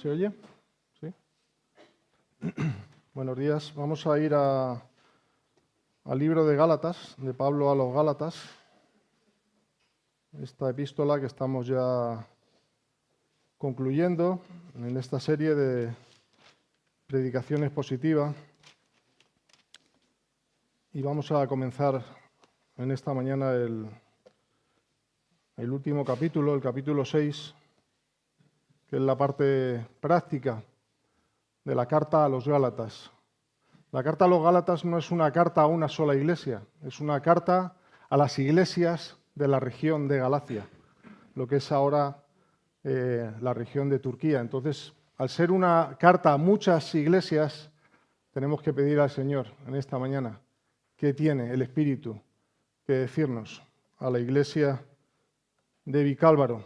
¿Se oye? ¿Sí? Buenos días. Vamos a ir al libro de Gálatas, de Pablo a los Gálatas. Esta epístola que estamos ya concluyendo en esta serie de predicaciones positivas. Y vamos a comenzar en esta mañana el último capítulo, el capítulo 6, que es la parte práctica de la carta a los Gálatas. La carta a los Gálatas no es una carta a una sola iglesia, es una carta a las iglesias de la región de Galacia, lo que es ahora la región de Turquía. Entonces, al ser una carta a muchas iglesias, tenemos que pedir al Señor en esta mañana qué tiene el Espíritu que decirnos a la iglesia de Vicálvaro.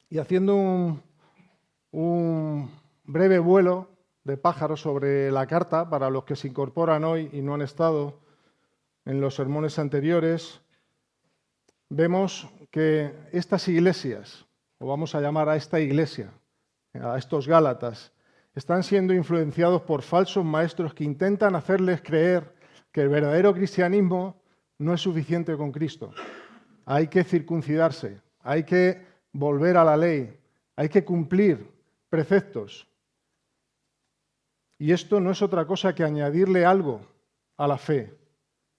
Y haciendo un breve vuelo de pájaro sobre la carta, para los que se incorporan hoy y no han estado en los sermones anteriores, vemos que estas iglesias, o vamos a llamar a esta iglesia, a estos Gálatas, están siendo influenciados por falsos maestros que intentan hacerles creer que el verdadero cristianismo no es suficiente con Cristo. Hay que circuncidarse, hay que volver a la ley, hay que cumplir preceptos. Y esto no es otra cosa que añadirle algo a la fe.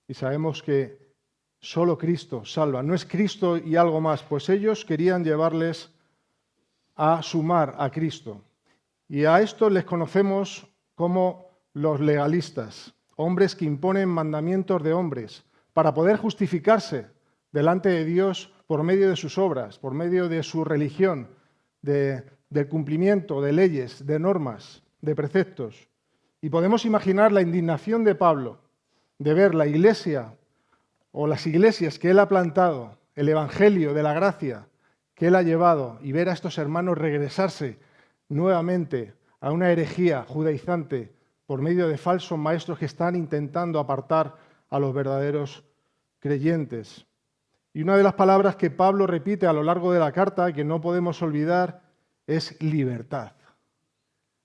Y sabemos que solo Cristo salva, no es Cristo y algo más, pues ellos querían llevarles a sumar a Cristo. Y a esto les conocemos como los legalistas, hombres que imponen mandamientos de hombres para poder justificarse delante de Dios por medio de sus obras, por medio de su religión, del cumplimiento de leyes, de normas, de preceptos. Y podemos imaginar la indignación de Pablo de ver la iglesia o las iglesias que él ha plantado, el evangelio de la gracia que él ha llevado, y ver a estos hermanos regresarse nuevamente a una herejía judaizante por medio de falsos maestros que están intentando apartar a los verdaderos creyentes. Y una de las palabras que Pablo repite a lo largo de la carta, que no podemos olvidar, es libertad.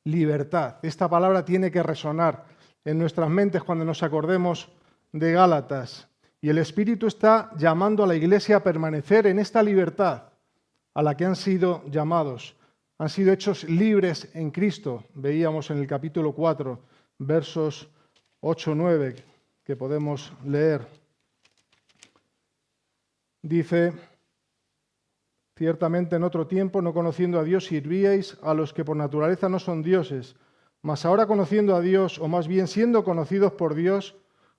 Libertad. Esta palabra tiene que resonar en nuestras mentes cuando nos acordemos de Gálatas. Y el Espíritu está llamando a la iglesia a permanecer en esta libertad a la que han sido llamados. Han sido hechos libres en Cristo. Veíamos en el capítulo 4, versos 8-9, que podemos leer. Dice: ciertamente en otro tiempo, no conociendo a Dios, sirvíais a los que por naturaleza no son dioses, mas ahora conociendo a Dios, o más bien siendo conocidos por Dios,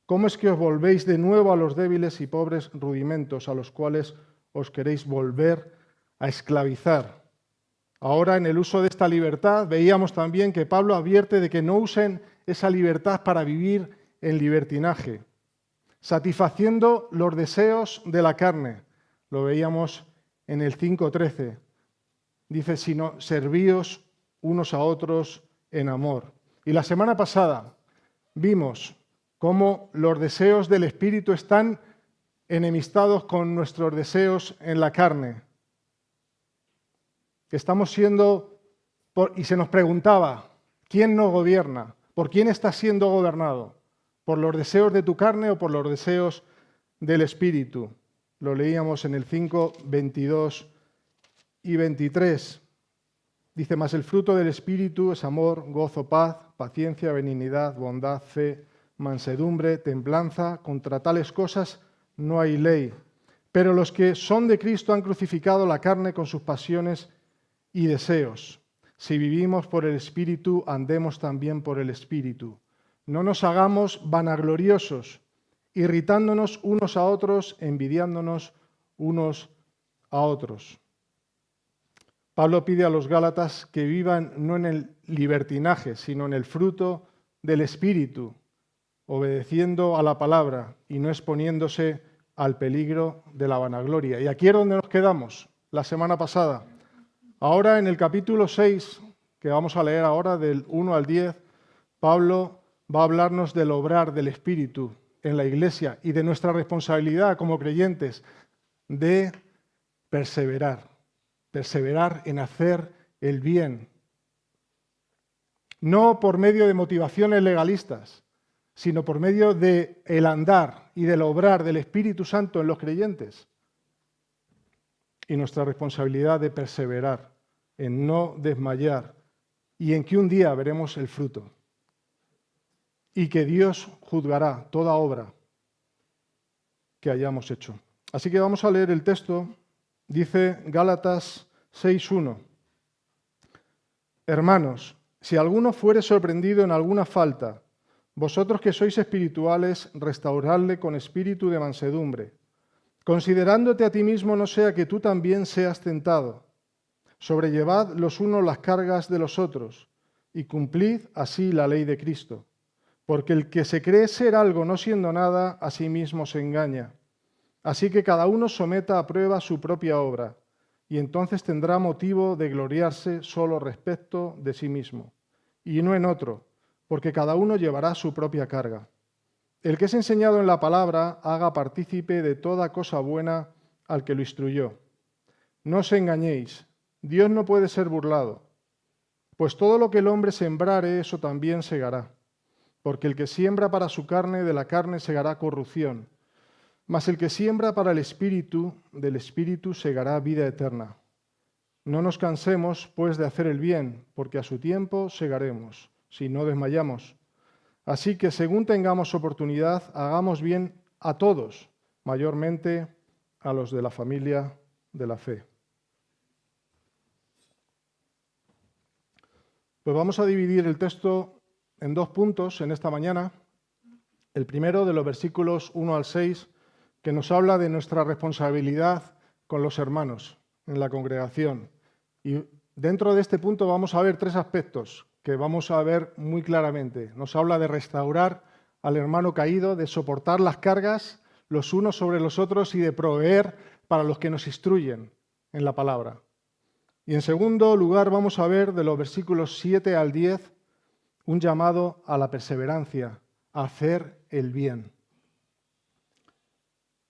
¿cómo es que os volvéis de nuevo a los débiles y pobres rudimentos a los cuales os queréis volver a esclavizar? Ahora, en el uso de esta libertad, veíamos también que Pablo advierte de que no usen esa libertad para vivir en libertinaje, satisfaciendo los deseos de la carne. Lo veíamos en el 5:13. Dice: sino servíos unos a otros en amor. Y la semana pasada vimos cómo los deseos del Espíritu están enemistados con nuestros deseos en la carne. Estamos siendo, y se nos preguntaba, ¿quién nos gobierna? ¿Por quién estás siendo gobernado? ¿Por los deseos de tu carne o por los deseos del Espíritu? Lo leíamos en el 5, 22 y 23. Dice: mas el fruto del Espíritu es amor, gozo, paz, paciencia, benignidad, bondad, fe, mansedumbre, templanza. Contra tales cosas no hay ley. Pero los que son de Cristo han crucificado la carne con sus pasiones y deseos. Si vivimos por el Espíritu, andemos también por el Espíritu. No nos hagamos vanagloriosos, irritándonos unos a otros, envidiándonos unos a otros. Pablo pide a los Gálatas que vivan no en el libertinaje, sino en el fruto del Espíritu, obedeciendo a la palabra y no exponiéndose al peligro de la vanagloria. Y aquí es donde nos quedamos la semana pasada. Ahora, en el capítulo 6, que vamos a leer ahora del 1 al 10, Pablo va a hablarnos del obrar del Espíritu en la iglesia y de nuestra responsabilidad como creyentes de perseverar en hacer el bien, no por medio de motivaciones legalistas, sino por medio de el andar y del obrar del Espíritu Santo en los creyentes. Y nuestra responsabilidad de perseverar, en no desmayar y en que un día veremos el fruto. Y que Dios juzgará toda obra que hayamos hecho. Así que vamos a leer el texto. Dice Gálatas 6:1. Hermanos, si alguno fuere sorprendido en alguna falta, vosotros que sois espirituales, restauradle con espíritu de mansedumbre, considerándote a ti mismo, no sea que tú también seas tentado. Sobrellevad los unos las cargas de los otros, y cumplid así la ley de Cristo. Porque el que se cree ser algo no siendo nada, a sí mismo se engaña. Así que cada uno someta a prueba su propia obra, y entonces tendrá motivo de gloriarse solo respecto de sí mismo, y no en otro, porque cada uno llevará su propia carga. El que es enseñado en la palabra, haga partícipe de toda cosa buena al que lo instruyó. No os engañéis, Dios no puede ser burlado, pues todo lo que el hombre sembrare, eso también segará. Porque el que siembra para su carne, de la carne segará corrupción, mas el que siembra para el Espíritu, del Espíritu segará vida eterna. No nos cansemos, pues, de hacer el bien, porque a su tiempo segaremos, si no desmayamos. Así que, según tengamos oportunidad, hagamos bien a todos, mayormente a los de la familia de la fe. Pues vamos a dividir el texto en dos puntos en esta mañana. El primero, de los versículos 1 al 6, que nos habla de nuestra responsabilidad con los hermanos en la congregación. Y dentro de este punto vamos a ver tres aspectos que vamos a ver muy claramente. Nos habla de restaurar al hermano caído, de soportar las cargas los unos sobre los otros y de proveer para los que nos instruyen en la palabra. Y en segundo lugar vamos a ver de los versículos 7 al 10 un llamado a la perseverancia, a hacer el bien.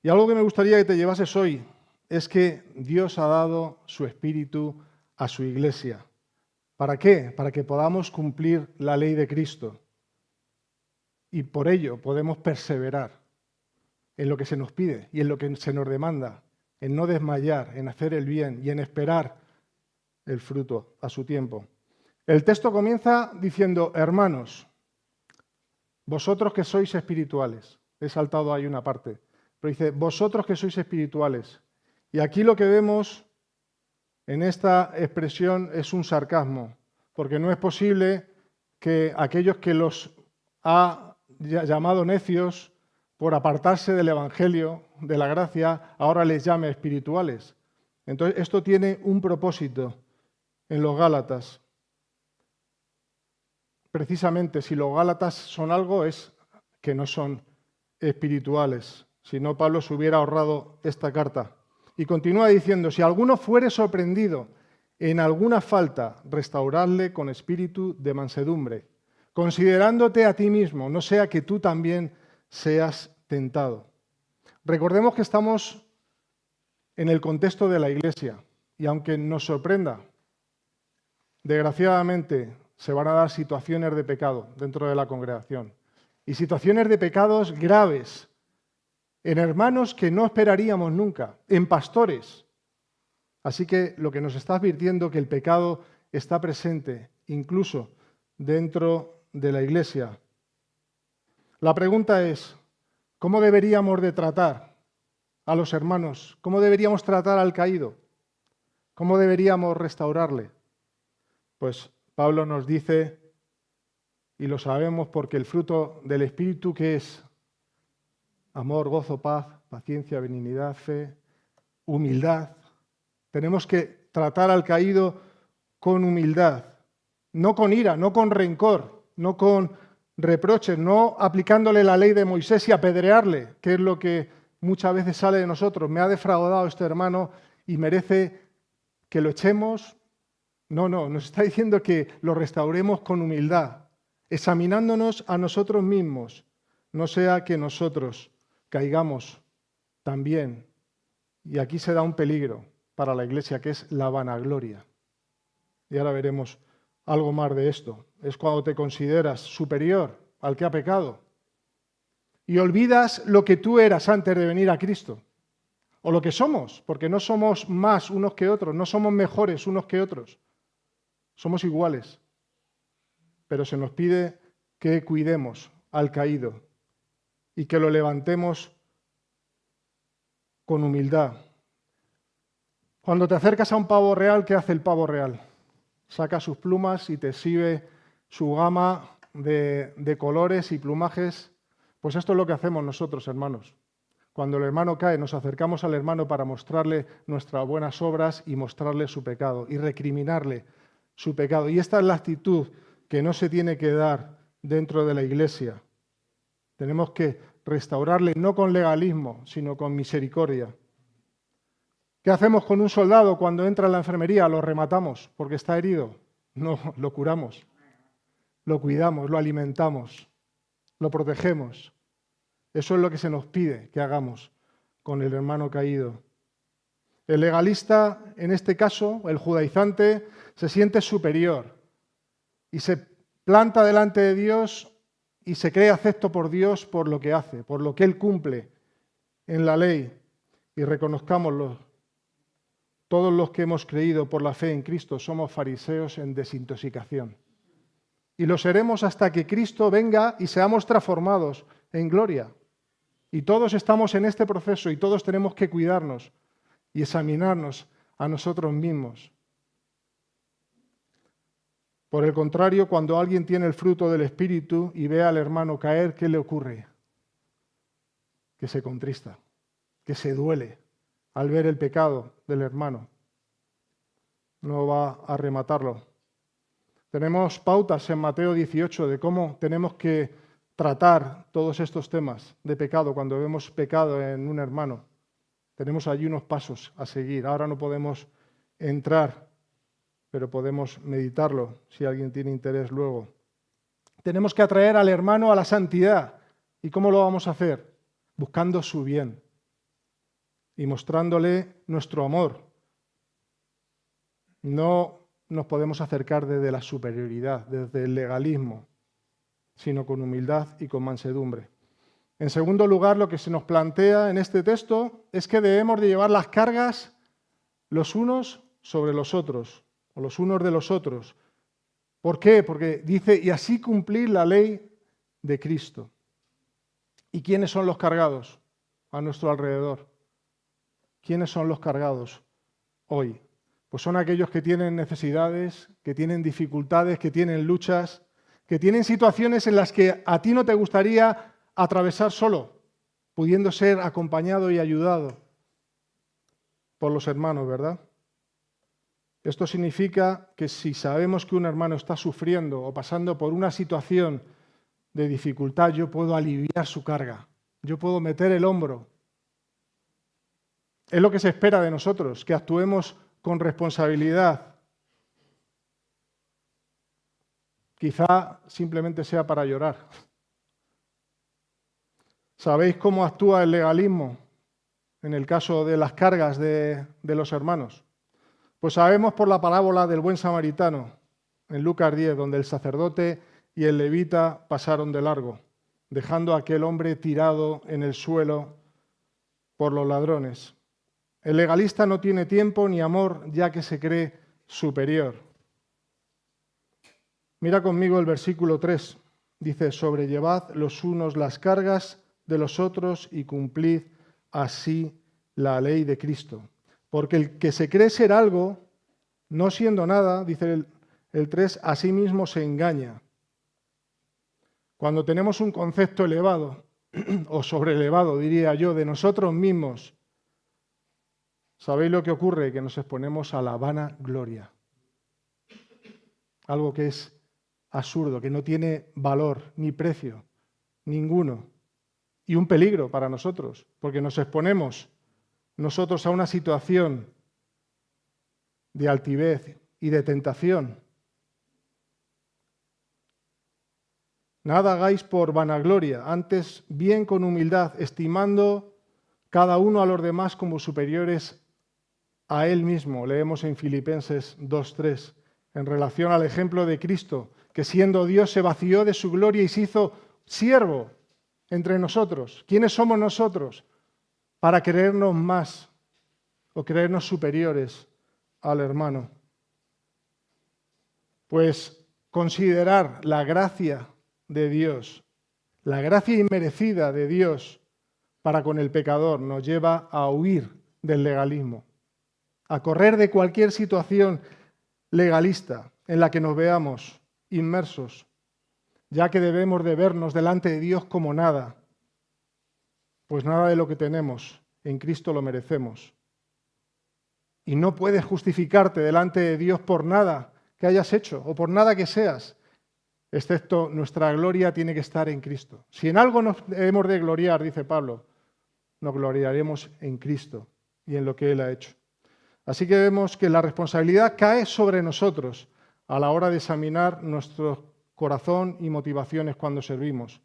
Y algo que me gustaría que te llevases hoy es que Dios ha dado su Espíritu a su Iglesia. ¿Para qué? Para que podamos cumplir la ley de Cristo. Y por ello podemos perseverar en lo que se nos pide y en lo que se nos demanda, en no desmayar, en hacer el bien y en esperar el fruto a su tiempo. El texto comienza diciendo, hermanos, vosotros que sois espirituales. He saltado ahí una parte. Pero dice, vosotros que sois espirituales. Y aquí lo que vemos en esta expresión es un sarcasmo, porque no es posible que aquellos que los ha llamado necios por apartarse del Evangelio, de la gracia, ahora les llame espirituales. Entonces, esto tiene un propósito en los Gálatas. Precisamente, si los Gálatas son algo, es que no son espirituales. Si no, Pablo se hubiera ahorrado esta carta. Y continúa diciendo, si alguno fuere sorprendido en alguna falta, restauradle con espíritu de mansedumbre, considerándote a ti mismo, no sea que tú también seas tentado. Recordemos que estamos en el contexto de la Iglesia, y aunque nos sorprenda, desgraciadamente se van a dar situaciones de pecado dentro de la congregación, y situaciones de pecados graves, en hermanos que no esperaríamos nunca, en pastores. Así que lo que nos está advirtiendo es que el pecado está presente incluso dentro de la Iglesia. La pregunta es, ¿cómo deberíamos de tratar a los hermanos? ¿Cómo deberíamos tratar al caído? ¿Cómo deberíamos restaurarle? Pues Pablo nos dice, y lo sabemos porque el fruto del Espíritu, que es amor, gozo, paz, paciencia, benignidad, fe, humildad. Tenemos que tratar al caído con humildad, no con ira, no con rencor, no con reproches, no aplicándole la ley de Moisés y apedrearle, que es lo que muchas veces sale de nosotros. Me ha defraudado este hermano y merece que lo echemos. No, nos está diciendo que lo restauremos con humildad, examinándonos a nosotros mismos, no sea que nosotros caigamos también. Y aquí se da un peligro para la Iglesia, que es la vanagloria. Y ahora veremos algo más de esto. Es cuando te consideras superior al que ha pecado y olvidas lo que tú eras antes de venir a Cristo, o lo que somos, porque no somos más unos que otros, no somos mejores unos que otros, somos iguales, pero se nos pide que cuidemos al caído y que lo levantemos con humildad. Cuando te acercas a un pavo real, ¿qué hace el pavo real? Saca sus plumas y te exhibe su gama de colores y plumajes. Pues esto es lo que hacemos nosotros, hermanos. Cuando el hermano cae, nos acercamos al hermano para mostrarle nuestras buenas obras y mostrarle su pecado y recriminarle su pecado. Y esta es la actitud que no se tiene que dar dentro de la Iglesia. Tenemos que restaurarle no con legalismo, sino con misericordia. ¿Qué hacemos con un soldado cuando entra en la enfermería? Lo rematamos porque está herido. No, lo curamos, lo cuidamos, lo alimentamos, lo protegemos. Eso es lo que se nos pide que hagamos con el hermano caído. El legalista, en este caso, el judaizante, se siente superior y se planta delante de Dios y se cree acepto por Dios por lo que hace, por lo que Él cumple en la ley. Y reconozcámoslo. Todos los que hemos creído por la fe en Cristo somos fariseos en desintoxicación. Y lo seremos hasta que Cristo venga y seamos transformados en gloria. Y todos estamos en este proceso y todos tenemos que cuidarnos y examinarnos a nosotros mismos. Por el contrario, cuando alguien tiene el fruto del Espíritu y ve al hermano caer, ¿qué le ocurre? Que se contrista, que se duele al ver el pecado del hermano. No va a rematarlo. Tenemos pautas en Mateo 18 de cómo tenemos que tratar todos estos temas de pecado cuando vemos pecado en un hermano. Tenemos allí unos pasos a seguir. Ahora no podemos entrar, pero podemos meditarlo si alguien tiene interés luego. Tenemos que atraer al hermano a la santidad. ¿Y cómo lo vamos a hacer? Buscando su bien y mostrándole nuestro amor. No nos podemos acercar desde la superioridad, desde el legalismo, sino con humildad y con mansedumbre. En segundo lugar, lo que se nos plantea en este texto es que debemos de llevar las cargas los unos sobre los otros, o los unos de los otros. ¿Por qué? Porque dice, y así cumplir la ley de Cristo. ¿Y quiénes son los cargados a nuestro alrededor? ¿Quiénes son los cargados hoy? Pues son aquellos que tienen necesidades, que tienen dificultades, que tienen luchas, que tienen situaciones en las que a ti no te gustaría atravesar solo, pudiendo ser acompañado y ayudado por los hermanos, ¿verdad? Esto significa que si sabemos que un hermano está sufriendo o pasando por una situación de dificultad, yo puedo aliviar su carga, yo puedo meter el hombro. Es lo que se espera de nosotros, que actuemos con responsabilidad. Quizá simplemente sea para llorar. ¿Sabéis cómo actúa el legalismo en el caso de las cargas de los hermanos? Pues sabemos por la parábola del buen samaritano, en Lucas 10, donde el sacerdote y el levita pasaron de largo, dejando a aquel hombre tirado en el suelo por los ladrones. El legalista no tiene tiempo ni amor, ya que se cree superior. Mira conmigo el versículo 3. Dice, sobrellevad los unos las cargas de los otros y cumplid así la ley de Cristo. Porque el que se cree ser algo, no siendo nada, dice el 3, a sí mismo se engaña. Cuando tenemos un concepto elevado, o sobrelevado, diría yo, de nosotros mismos, ¿sabéis lo que ocurre? Que nos exponemos a la vanagloria. Algo que es absurdo, que no tiene valor ni precio, ninguno. Y un peligro para nosotros, porque nos exponemos nosotros a una situación de altivez y de tentación. Nada hagáis por vanagloria, antes bien con humildad, estimando cada uno a los demás como superiores a él mismo. Leemos en Filipenses 2:3. en relación al ejemplo de Cristo, que siendo Dios se vació de su gloria y se hizo siervo entre nosotros. ¿Quiénes somos nosotros para creernos más o creernos superiores al hermano? Pues considerar la gracia de Dios, la gracia inmerecida de Dios para con el pecador nos lleva a huir del legalismo, a correr de cualquier situación legalista en la que nos veamos inmersos, ya que debemos de vernos delante de Dios como nada, pues nada de lo que tenemos en Cristo lo merecemos. Y no puedes justificarte delante de Dios por nada que hayas hecho o por nada que seas, excepto nuestra gloria tiene que estar en Cristo. Si en algo nos debemos de gloriar, dice Pablo, nos gloriaremos en Cristo y en lo que Él ha hecho. Así que vemos que la responsabilidad cae sobre nosotros a la hora de examinar nuestro corazón y motivaciones cuando servimos.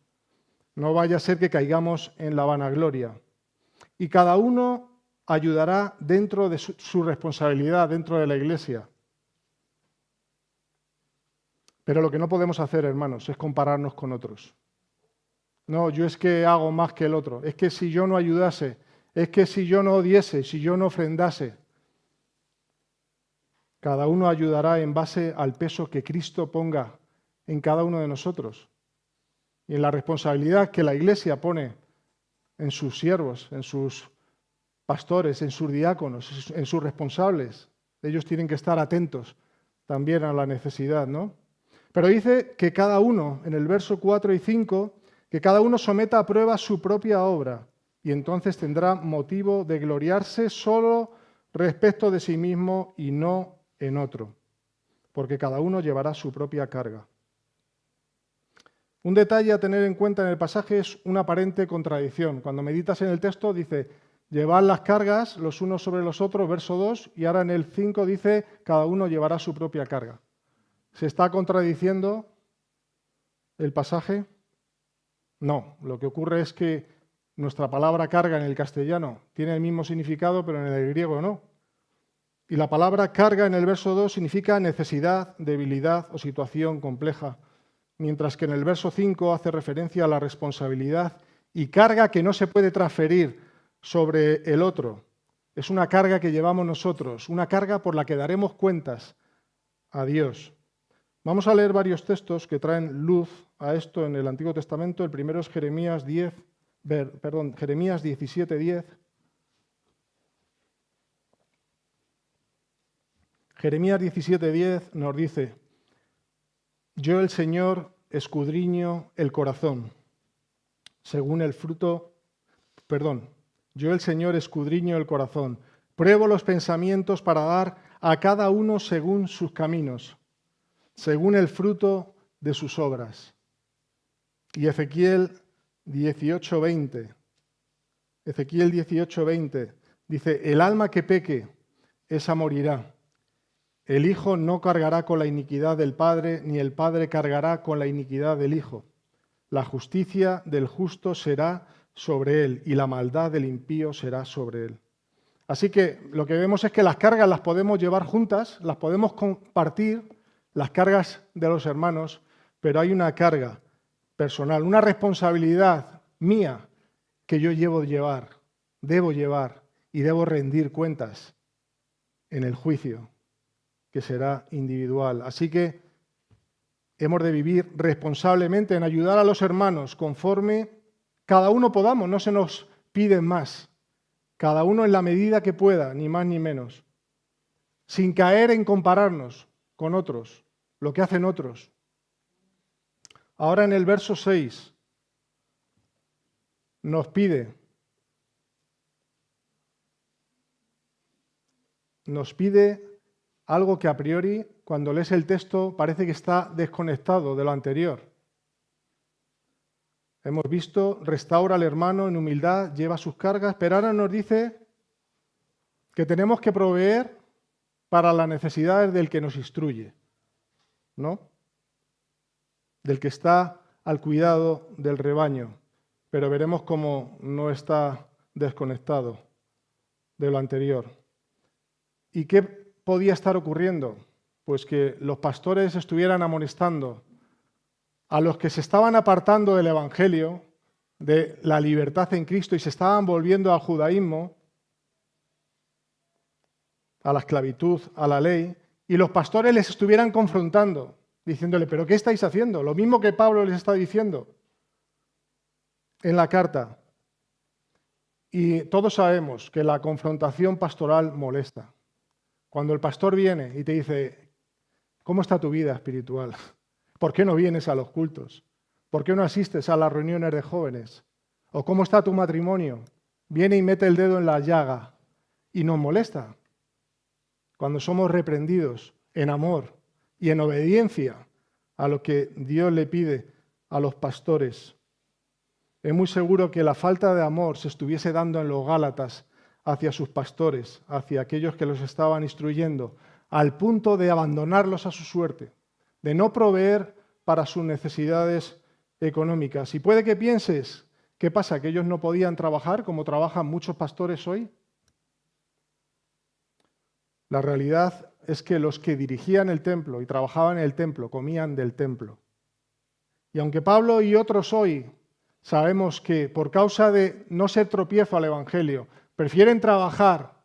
No vaya a ser que caigamos en la vanagloria. Y cada uno ayudará dentro de su responsabilidad, dentro de la Iglesia. Pero lo que no podemos hacer, hermanos, es compararnos con otros. No, yo es que hago más que el otro. Es que si yo no ayudase, es que si yo no diese, si yo no ofrendase. Cada uno ayudará en base al peso que Cristo ponga en cada uno de nosotros y en la responsabilidad que la Iglesia pone en sus siervos, en sus pastores, en sus diáconos, en sus responsables. Ellos tienen que estar atentos también a la necesidad, ¿no? Pero dice que cada uno, en el verso 4 y 5, que cada uno someta a prueba su propia obra y entonces tendrá motivo de gloriarse solo respecto de sí mismo y no en otro, porque cada uno llevará su propia carga. Un detalle a tener en cuenta en el pasaje es una aparente contradicción. Cuando meditas en el texto dice, llevad las cargas los unos sobre los otros, verso 2, y ahora en el 5 dice, cada uno llevará su propia carga. ¿Se está contradiciendo el pasaje? No, lo que ocurre es que nuestra palabra carga en el castellano tiene el mismo significado, pero en el griego no. Y la palabra carga en el verso 2 significa necesidad, debilidad o situación compleja, mientras que en el verso 5 hace referencia a la responsabilidad y carga que no se puede transferir sobre el otro. Es una carga que llevamos nosotros, una carga por la que daremos cuentas a Dios. Vamos a leer varios textos que traen luz a esto en el Antiguo Testamento. El primero es Jeremías 17:10. Jeremías 17:10 nos dice, yo el Señor escudriño el corazón, según el fruto, yo el Señor escudriño el corazón, pruebo los pensamientos para dar a cada uno según sus caminos, según el fruto de sus obras. Y Ezequiel 18:20 dice, el alma que peque, esa morirá. El hijo no cargará con la iniquidad del padre, ni el padre cargará con la iniquidad del hijo. La justicia del justo será sobre él, y la maldad del impío será sobre él. Así que lo que vemos es que las cargas las podemos llevar juntas, las podemos compartir, las cargas de los hermanos, pero hay una carga personal, una responsabilidad mía que yo debo llevar y debo rendir cuentas en el juicio, que será individual. Así que hemos de vivir responsablemente en ayudar a los hermanos conforme cada uno podamos, no se nos pide más, cada uno en la medida que pueda, ni más ni menos, sin caer en compararnos con otros, lo que hacen otros. Ahora en el verso 6 nos pide algo que a priori, cuando lees el texto, parece que está desconectado de lo anterior. Hemos visto, restaura al hermano en humildad, lleva sus cargas, pero ahora nos dice que tenemos que proveer para las necesidades del que nos instruye, ¿no? Del que está al cuidado del rebaño. Pero veremos cómo no está desconectado de lo anterior. ¿Y qué podía estar ocurriendo? pues que los pastores estuvieran amonestando a los que se estaban apartando del Evangelio, de la libertad en Cristo y se estaban volviendo al judaísmo, a la esclavitud, a la ley, y los pastores les estuvieran confrontando, diciéndole, ¿pero qué estáis haciendo? Lo mismo que Pablo les está diciendo en la carta. Y todos sabemos que la confrontación pastoral molesta. Cuando el pastor viene y te dice, ¿cómo está tu vida espiritual? ¿Por qué no vienes a los cultos? ¿Por qué no asistes a las reuniones de jóvenes? ¿O cómo está tu matrimonio? Viene y mete el dedo en la llaga y nos molesta. Cuando somos reprendidos en amor y en obediencia a lo que Dios le pide a los pastores. Es muy seguro que la falta de amor se estuviese dando en los Gálatas hacia sus pastores, hacia aquellos que los estaban instruyendo, al punto de abandonarlos a su suerte, de no proveer para sus necesidades económicas. Y puede que pienses, ¿qué pasa? ¿Que ellos no podían trabajar como trabajan muchos pastores hoy? La realidad es que los que dirigían el templo y trabajaban en el templo comían del templo. Y aunque Pablo y otros hoy sabemos que por causa de no ser tropiezo al Evangelio, prefieren trabajar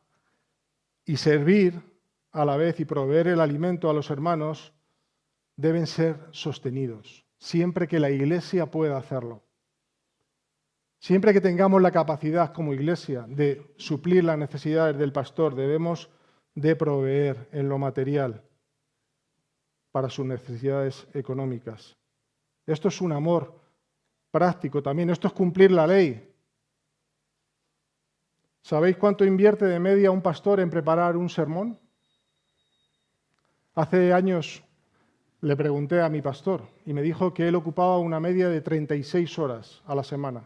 y servir a la vez y proveer el alimento a los hermanos, deben ser sostenidos, siempre que la Iglesia pueda hacerlo. Siempre que tengamos la capacidad como Iglesia de suplir las necesidades del pastor, debemos de proveer en lo material para sus necesidades económicas. Esto es un amor práctico también, esto es cumplir la ley. ¿Sabéis cuánto invierte de media un pastor en preparar un sermón? Hace años le pregunté a mi pastor y me dijo que él ocupaba una media de 36 horas a la semana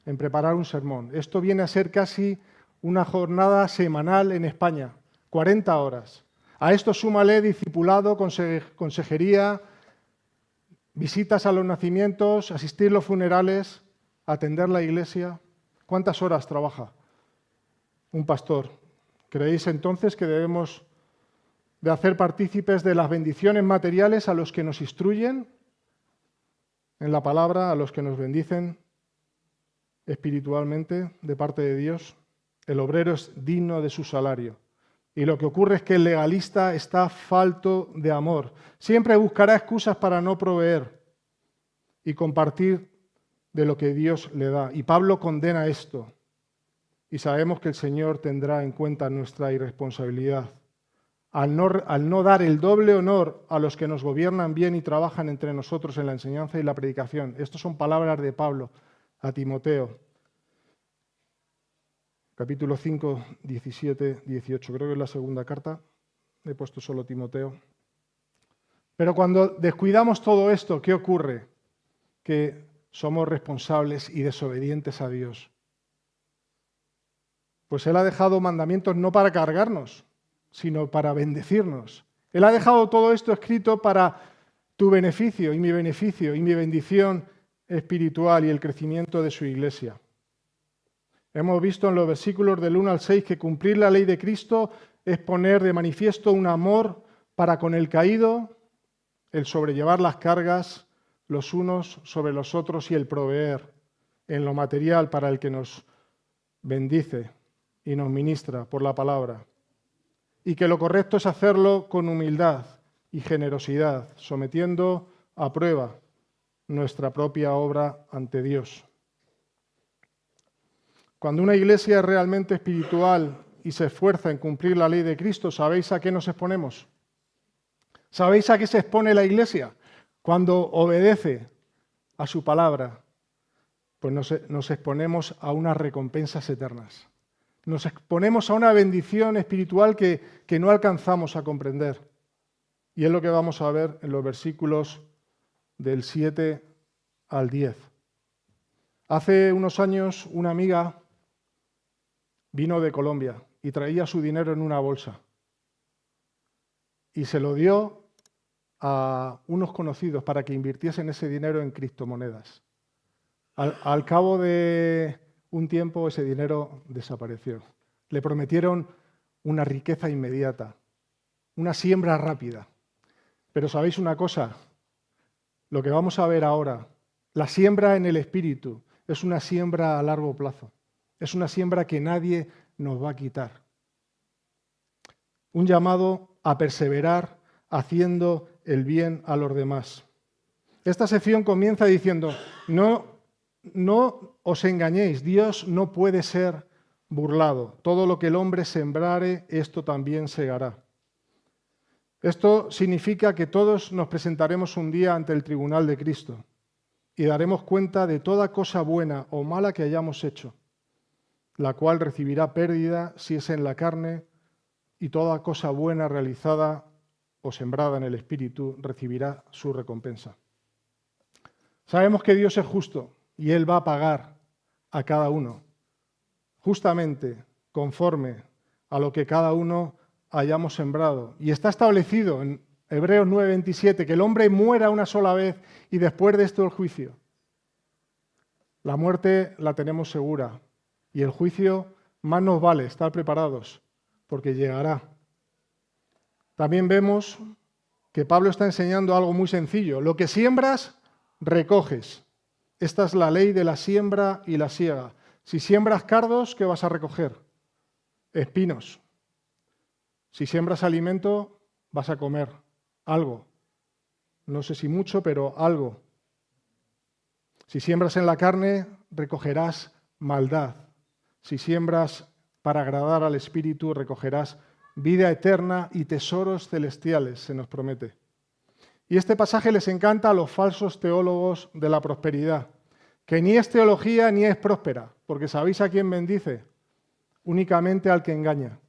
en preparar un sermón. Esto viene a ser casi una jornada semanal en España, 40 horas. A esto súmale discipulado, consejería, visitas a los nacimientos, asistir a los funerales, atender la iglesia. ¿Cuántas horas trabaja un pastor? ¿Creéis entonces que debemos de hacer partícipes de las bendiciones materiales a los que nos instruyen en la palabra, a los que nos bendicen espiritualmente de parte de Dios? El obrero es digno de su salario. Y lo que ocurre es que el legalista está falto de amor. Siempre buscará excusas para no proveer y compartir de lo que Dios le da. Y Pablo condena esto. Y sabemos que el Señor tendrá en cuenta nuestra irresponsabilidad. Al no dar el doble honor a los que nos gobiernan bien y trabajan entre nosotros en la enseñanza y la predicación. Estas son palabras de Pablo a Timoteo. Capítulo 5, 17, 18. Creo que es la segunda carta. He puesto solo Timoteo. Pero cuando descuidamos todo esto, ¿qué ocurre? Que somos responsables y desobedientes a Dios. Pues Él ha dejado mandamientos no para cargarnos, sino para bendecirnos. Él ha dejado todo esto escrito para tu beneficio y mi bendición espiritual y el crecimiento de su iglesia. Hemos visto en los versículos del 1 al 6 que cumplir la ley de Cristo es poner de manifiesto un amor para con el caído, el sobrellevar las cargas los unos sobre los otros y el proveer en lo material para el que nos bendice y nos ministra por la palabra. Y que lo correcto es hacerlo con humildad y generosidad, sometiendo a prueba nuestra propia obra ante Dios. Cuando una iglesia es realmente espiritual y se esfuerza en cumplir la ley de Cristo, ¿sabéis a qué nos exponemos? ¿Sabéis a qué se expone la iglesia? Cuando obedece a su palabra, pues nos exponemos a unas recompensas eternas. Nos exponemos a una bendición espiritual que no alcanzamos a comprender. Y es lo que vamos a ver en los versículos del 7 al 10. Hace unos años una amiga vino de Colombia y traía su dinero en una bolsa. Y se lo dio a unos conocidos para que invirtiesen ese dinero en criptomonedas. Al cabo de un tiempo ese dinero desapareció. Le prometieron una riqueza inmediata, una siembra rápida. Pero ¿sabéis una cosa? Lo que vamos a ver ahora, la siembra en el Espíritu, es una siembra a largo plazo. Es una siembra que nadie nos va a quitar. Un llamado a perseverar haciendo el bien a los demás. Esta sección comienza diciendo, no os engañéis, Dios no puede ser burlado. Todo lo que el hombre sembrare, esto también segará. Esto significa que todos nos presentaremos un día ante el tribunal de Cristo y daremos cuenta de toda cosa buena o mala que hayamos hecho, la cual recibirá pérdida si es en la carne, y toda cosa buena realizada o sembrada en el Espíritu recibirá su recompensa. Sabemos que Dios es justo y Él va a pagar a cada uno, justamente conforme a lo que cada uno hayamos sembrado. Y está establecido en Hebreos 9:27 que el hombre muera una sola vez y después de esto el juicio. La muerte la tenemos segura y el juicio más nos vale estar preparados porque llegará. También vemos que Pablo está enseñando algo muy sencillo. Lo que siembras, recoges. Esta es la ley de la siembra y la siega. Si siembras cardos, ¿qué vas a recoger? Espinos. Si siembras alimento, vas a comer algo. No sé si mucho, pero algo. Si siembras en la carne, recogerás maldad. Si siembras para agradar al Espíritu, recogerás vida eterna y tesoros celestiales, se nos promete. Y este pasaje les encanta a los falsos teólogos de la prosperidad, que ni es teología ni es próspera, porque ¿sabéis a quién bendice? Únicamente al que engaña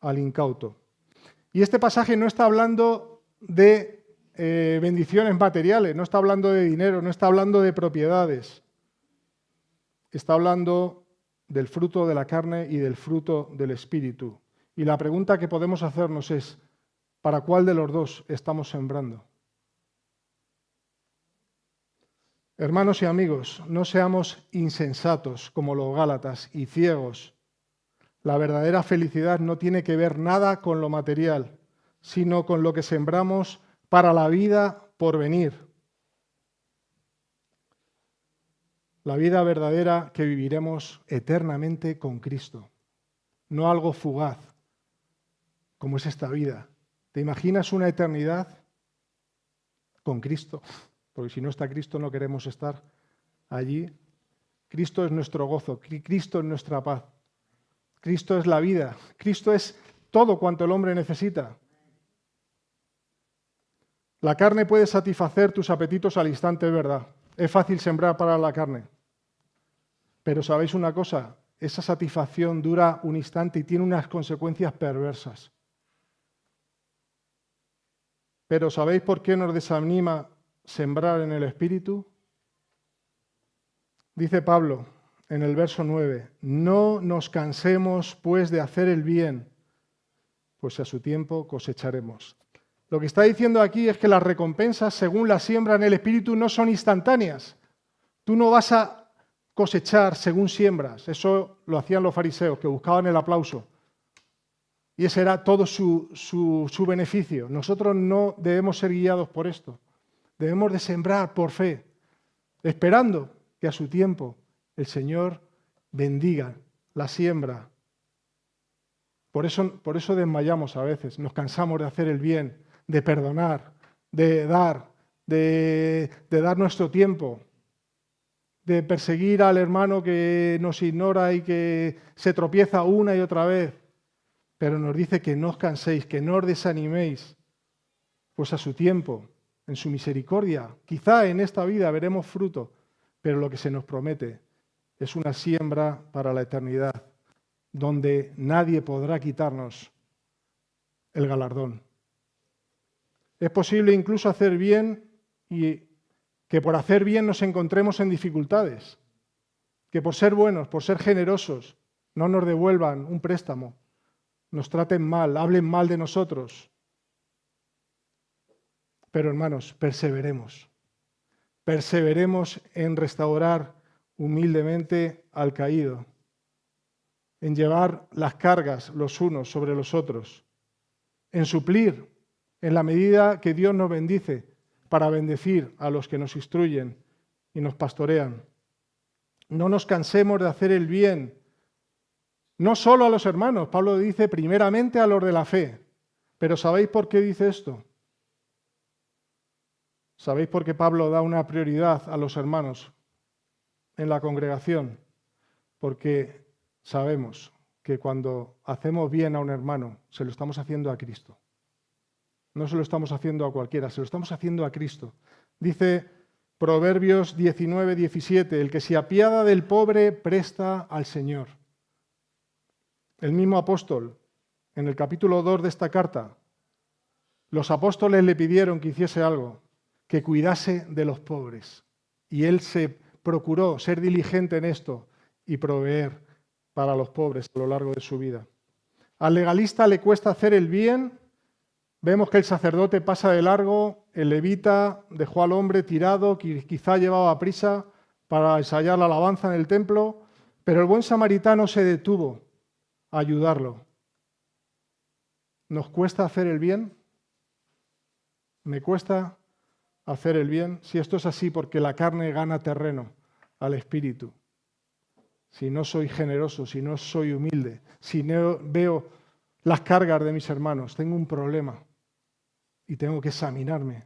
al incauto. Y este pasaje no está hablando de bendiciones materiales, no está hablando de dinero, no está hablando de propiedades. Está hablando del fruto de la carne y del fruto del Espíritu. Y la pregunta que podemos hacernos es, ¿para cuál de los dos estamos sembrando? Hermanos y amigos, no seamos insensatos como los Gálatas y ciegos. La verdadera felicidad no tiene que ver nada con lo material, sino con lo que sembramos para la vida por venir. La vida verdadera que viviremos eternamente con Cristo, no algo fugaz, como es esta vida. ¿Te imaginas una eternidad con Cristo? Porque si no está Cristo no queremos estar allí. Cristo es nuestro gozo, Cristo es nuestra paz. Cristo es la vida, Cristo es todo cuanto el hombre necesita. La carne puede satisfacer tus apetitos al instante, es verdad. Es fácil sembrar para la carne. Pero ¿sabéis una cosa? Esa satisfacción dura un instante y tiene unas consecuencias perversas. Pero ¿sabéis por qué nos desanima sembrar en el Espíritu? Dice Pablo en el verso 9, no nos cansemos pues de hacer el bien, pues a su tiempo cosecharemos. Lo que está diciendo aquí es que las recompensas, según la siembra en el Espíritu, no son instantáneas. Tú no vas a cosechar según siembras. Eso lo hacían los fariseos, que buscaban el aplauso. Y ese era todo su beneficio. Nosotros no debemos ser guiados por esto. Debemos de sembrar por fe, esperando que a su tiempo el Señor bendiga la siembra. Por eso desmayamos a veces, nos cansamos de hacer el bien, de perdonar, de dar nuestro tiempo, de perseguir al hermano que nos ignora y que se tropieza una y otra vez. Pero nos dice que no os canséis, que no os desaniméis, pues a su tiempo, en su misericordia, quizá en esta vida veremos fruto, pero lo que se nos promete es una siembra para la eternidad, donde nadie podrá quitarnos el galardón. Es posible incluso hacer bien y que por hacer bien nos encontremos en dificultades, que por ser buenos, por ser generosos, no nos devuelvan un préstamo, nos traten mal, hablen mal de nosotros. Pero hermanos, perseveremos en restaurar humildemente al caído, en llevar las cargas los unos sobre los otros, en suplir en la medida que Dios nos bendice para bendecir a los que nos instruyen y nos pastorean. No nos cansemos de hacer el bien, no solo a los hermanos. Pablo dice primeramente a los de la fe. Pero ¿sabéis por qué dice esto? ¿Sabéis por qué Pablo da una prioridad a los hermanos en la congregación? Porque sabemos que cuando hacemos bien a un hermano, se lo estamos haciendo a Cristo. No se lo estamos haciendo a cualquiera, se lo estamos haciendo a Cristo. Dice Proverbios 19, 17, el que se apiada del pobre presta al Señor. El mismo apóstol, en el capítulo 2 de esta carta, los apóstoles le pidieron que hiciese algo, que cuidase de los pobres. Y él se procuró ser diligente en esto y proveer para los pobres a lo largo de su vida. Al legalista le cuesta hacer el bien. Vemos que el sacerdote pasa de largo, el levita dejó al hombre tirado, quizá llevaba prisa para ensayar la alabanza en el templo, pero el buen samaritano se detuvo a ayudarlo. ¿Nos cuesta hacer el bien? ¿Me cuesta hacer el bien? Si esto es así, porque la carne gana terreno al espíritu. Si no soy generoso, si no soy humilde, si no veo las cargas de mis hermanos, tengo un problema. Y tengo que examinarme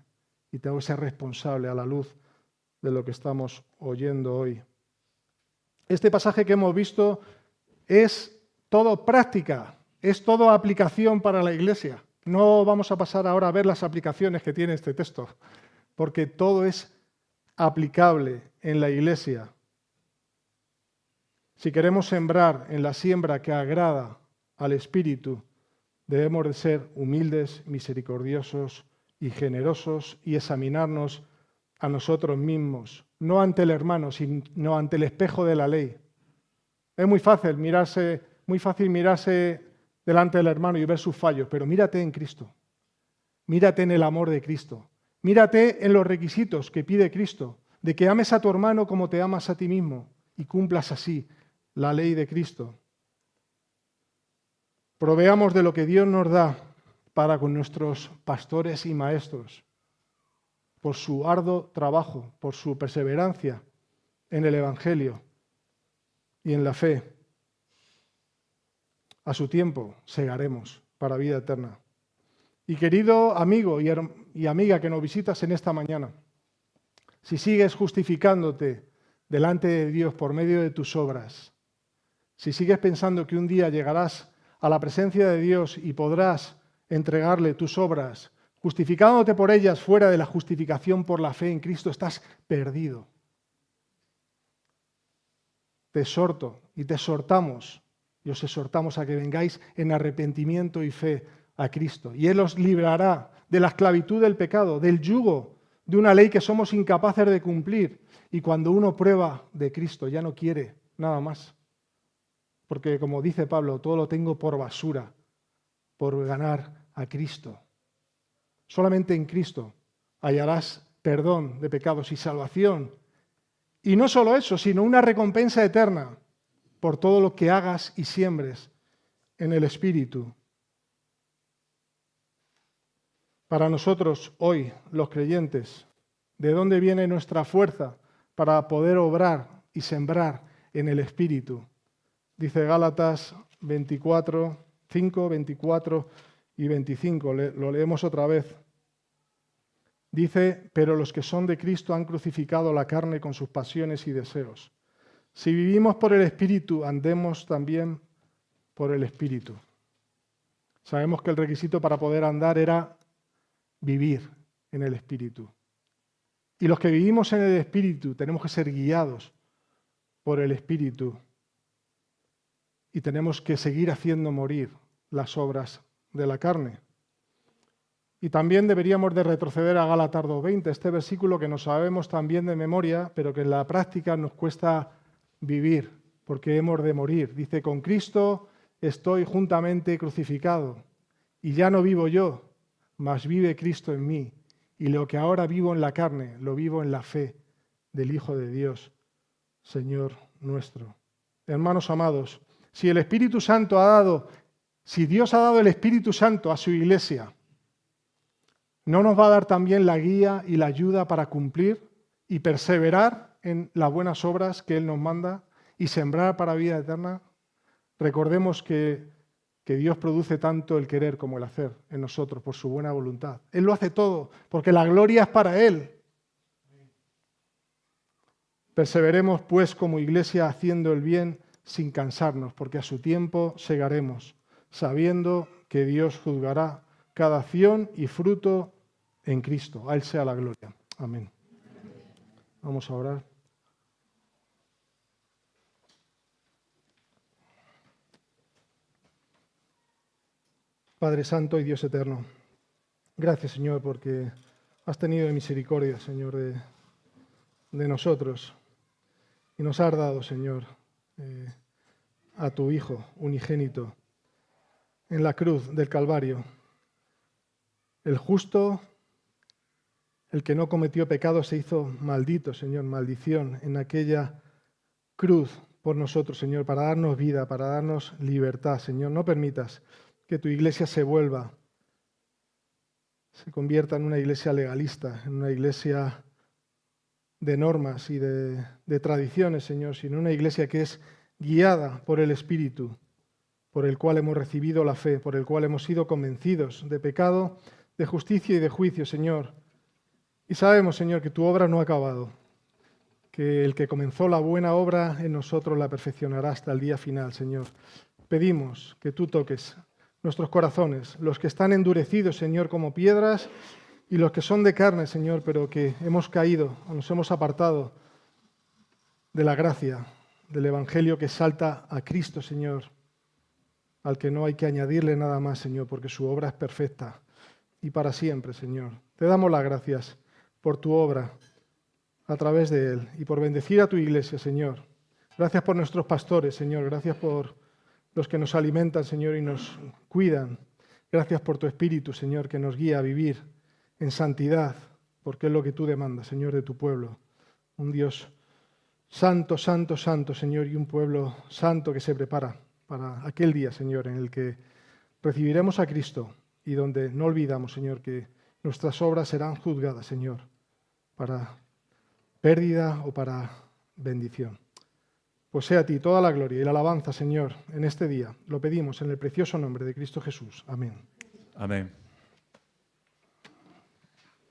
y tengo que ser responsable a la luz de lo que estamos oyendo hoy. Este pasaje que hemos visto es todo práctica, es todo aplicación para la iglesia. No vamos a pasar ahora a ver las aplicaciones que tiene este texto, porque todo es aplicable en la iglesia. Si queremos sembrar en la siembra que agrada al Espíritu, debemos de ser humildes, misericordiosos y generosos y examinarnos a nosotros mismos, no ante el hermano, sino ante el espejo de la ley. Es muy fácil mirarse delante del hermano y ver sus fallos, pero mírate en Cristo, mírate en el amor de Cristo, mírate en los requisitos que pide Cristo, de que ames a tu hermano como te amas a ti mismo y cumplas así la ley de Cristo. Proveamos de lo que Dios nos da para con nuestros pastores y maestros, por su arduo trabajo, por su perseverancia en el Evangelio y en la fe. A su tiempo segaremos para vida eterna. Y querido amigo y amiga que nos visitas en esta mañana, si sigues justificándote delante de Dios por medio de tus obras, si sigues pensando que un día llegarás a la presencia de Dios y podrás entregarle tus obras, justificándote por ellas fuera de la justificación por la fe en Cristo, estás perdido. Te exhorto y te exhortamos, y os exhortamos a que vengáis en arrepentimiento y fe a Cristo. Y Él os librará de la esclavitud del pecado, del yugo de una ley que somos incapaces de cumplir. Y cuando uno prueba de Cristo, ya no quiere nada más. Porque como dice Pablo, todo lo tengo por basura, por ganar a Cristo. Solamente en Cristo hallarás perdón de pecados y salvación. Y no solo eso, sino una recompensa eterna por todo lo que hagas y siembres en el Espíritu. Para nosotros hoy, los creyentes, ¿de dónde viene nuestra fuerza para poder obrar y sembrar en el Espíritu? Dice Gálatas 24, 5, 24 y 25. Lo leemos otra vez. Dice, pero los que son de Cristo han crucificado la carne con sus pasiones y deseos. Si vivimos por el Espíritu, andemos también por el Espíritu. Sabemos que el requisito para poder andar era vivir en el Espíritu. Y los que vivimos en el Espíritu tenemos que ser guiados por el Espíritu. Y tenemos que seguir haciendo morir las obras de la carne. Y también deberíamos de retroceder a Gálatas 2:20, este versículo que nos sabemos también de memoria, pero que en la práctica nos cuesta vivir, porque hemos de morir. Dice, con Cristo estoy juntamente crucificado, y ya no vivo yo, mas vive Cristo en mí. Y lo que ahora vivo en la carne, lo vivo en la fe del Hijo de Dios, Señor nuestro. Hermanos amados, si el Espíritu Santo si Dios ha dado el Espíritu Santo a su iglesia, ¿no nos va a dar también la guía y la ayuda para cumplir y perseverar en las buenas obras que Él nos manda y sembrar para vida eterna? Recordemos que Dios produce tanto el querer como el hacer en nosotros por su buena voluntad. Él lo hace todo, porque la gloria es para Él. Perseveremos, pues, como iglesia, haciendo el bien sin cansarnos, porque a su tiempo segaremos, sabiendo que Dios juzgará cada acción y fruto en Cristo. A Él sea la gloria. Amén. Vamos a orar. Padre Santo y Dios eterno, gracias, Señor, porque has tenido misericordia, Señor, de nosotros y nos has dado, Señor, a tu Hijo unigénito en la cruz del Calvario, el justo, el que no cometió pecado, se hizo maldito, Señor, maldición en aquella cruz por nosotros, Señor, para darnos vida, para darnos libertad, Señor. No permitas que tu iglesia se convierta en una iglesia legalista, en una iglesia de normas y de tradiciones, Señor, sino una iglesia que es guiada por el Espíritu, por el cual hemos recibido la fe, por el cual hemos sido convencidos de pecado, de justicia y de juicio, Señor. Y sabemos, Señor, que tu obra no ha acabado, que el que comenzó la buena obra en nosotros la perfeccionará hasta el día final, Señor. Pedimos que tú toques nuestros corazones, los que están endurecidos, Señor, como piedras, y los que son de carne, Señor, pero que hemos caído o nos hemos apartado de la gracia, del Evangelio que exalta a Cristo, Señor, al que no hay que añadirle nada más, Señor, porque su obra es perfecta y para siempre, Señor. Te damos las gracias por tu obra a través de Él y por bendecir a tu iglesia, Señor. Gracias por nuestros pastores, Señor. Gracias por los que nos alimentan, Señor, y nos cuidan. Gracias por tu Espíritu, Señor, que nos guía a vivir en santidad, porque es lo que tú demandas, Señor, de tu pueblo. Un Dios santo, santo, santo, Señor, y un pueblo santo que se prepara para aquel día, Señor, en el que recibiremos a Cristo y donde no olvidamos, Señor, que nuestras obras serán juzgadas, Señor, para pérdida o para bendición. Pues sea a ti toda la gloria y la alabanza, Señor, en este día. Lo pedimos en el precioso nombre de Cristo Jesús. Amén. Amén.